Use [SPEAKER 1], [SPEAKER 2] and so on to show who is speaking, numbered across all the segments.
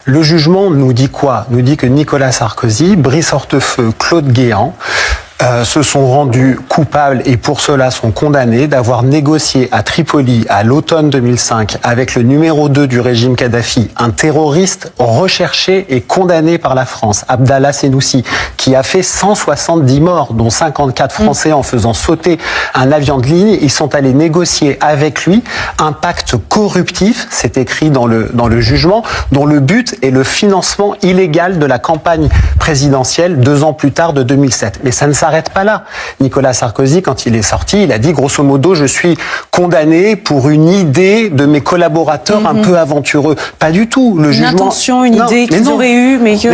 [SPEAKER 1] Le jugement nous dit quoi? Nous dit que Nicolas Sarkozy, Brice Hortefeux, Claude Guéant se sont rendus coupables et pour cela sont condamnés d'avoir négocié à Tripoli à l'automne 2005 avec le numéro 2 du régime Kadhafi, un terroriste recherché et condamné par la France, Abdallah Senoussi, qui a fait 170 morts, dont 54 Français en faisant sauter un avion de ligne. Ils sont allés négocier avec lui un pacte corruptif, c'est écrit dans le jugement, dont le but est le financement illégal de la campagne présidentielle 2 ans plus tard de 2007. Mais ça ne s'arrête pas là. Nicolas Sarkozy, quand il est sorti, il a dit grosso modo, je suis condamné pour une idée de mes collaborateurs un peu aventureux. Pas du tout. Le jugement,
[SPEAKER 2] intention, une idée qu'ils auraient eue, mais que...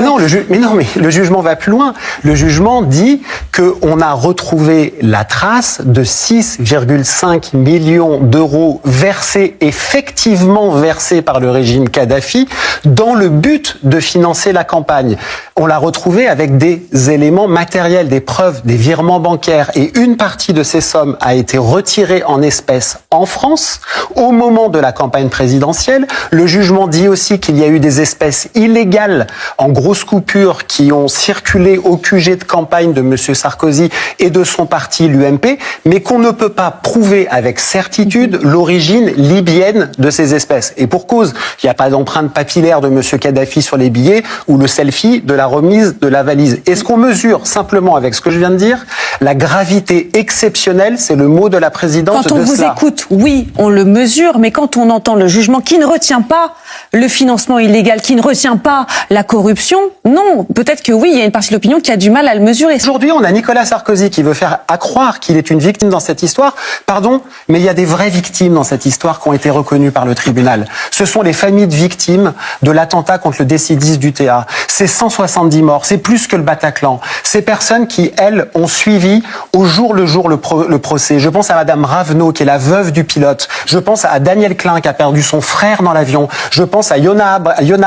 [SPEAKER 1] mais le jugement va plus loin. Le jugement dit qu'on a retrouvé la trace de 6,5 millions d'euros versés, effectivement versés par le régime Kadhafi, dans le but de financer la campagne. On l'a retrouvé avec des éléments matériels, des preuves, des virements bancaires, et une partie de ces sommes a été retirée en espèces en France au moment de la campagne présidentielle. Le jugement dit aussi qu'il y a eu des espèces illégales en grosses coupures qui ont circulé au QG de campagne de M. Sarkozy et de son parti, l'UMP, mais qu'on ne peut pas prouver avec certitude l'origine libyenne de ces espèces. Et pour cause, il n'y a pas d'empreinte papillaire de M. Kadhafi sur les billets ou le selfie de la remise de la valise. Est-ce qu'on mesure simplement avec ce que je viens de dire la gravité exceptionnelle, c'est le mot de la présidente de cela.
[SPEAKER 2] Quand on vous écoute, oui, on le mesure, mais quand on entend le jugement qui ne retient pas le financement illégal, qui ne retient pas la corruption, non, peut-être que oui, il y a une partie de l'opinion qui a du mal à le mesurer.
[SPEAKER 1] Aujourd'hui, on a Nicolas Sarkozy qui veut faire accroire qu'il est une victime dans cette histoire. Pardon, mais il y a des vraies victimes dans cette histoire qui ont été reconnues par le tribunal. Ce sont les familles de victimes de l'attentat contre le DC-10 du TA. C'est 170 morts, c'est plus que le Bataclan. Ces personnes qui, elles, ont suivi au jour le jour le procès. Je pense à Madame Ravenot, qui est la veuve du pilote. Je pense à Daniel Klein, qui a perdu son frère dans l'avion. Je pense à Yona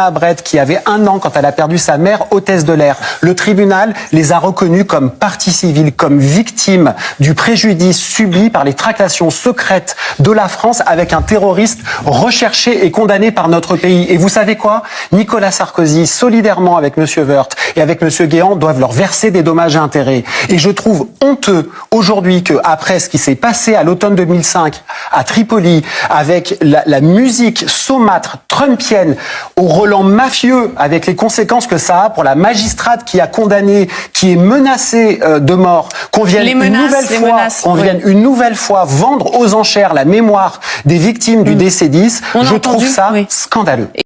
[SPEAKER 1] Abred, qui avait 1 an quand elle a perdu sa mère hôtesse de l'air. Le tribunal les a reconnus comme partie civile, comme victimes du préjudice subi par les tractations secrètes de la France avec un terroriste recherché et condamné par notre pays. Et vous savez quoi? Nicolas Sarkozy, solidairement avec M. Woerth et avec M. Guéant, doivent leur verser des dommages et intérêts. Et je trouve honteux aujourd'hui que, après ce qui s'est passé à l'automne 2005 à Tripoli, avec la musique saumâtre trumpienne au relent mafieux, avec les conséquences que ça a pour la magistrate qui a condamné, qui est menacée de mort, qu'on vienne une nouvelle fois vendre aux enchères la mémoire des victimes du DC-10, je trouve ça scandaleux.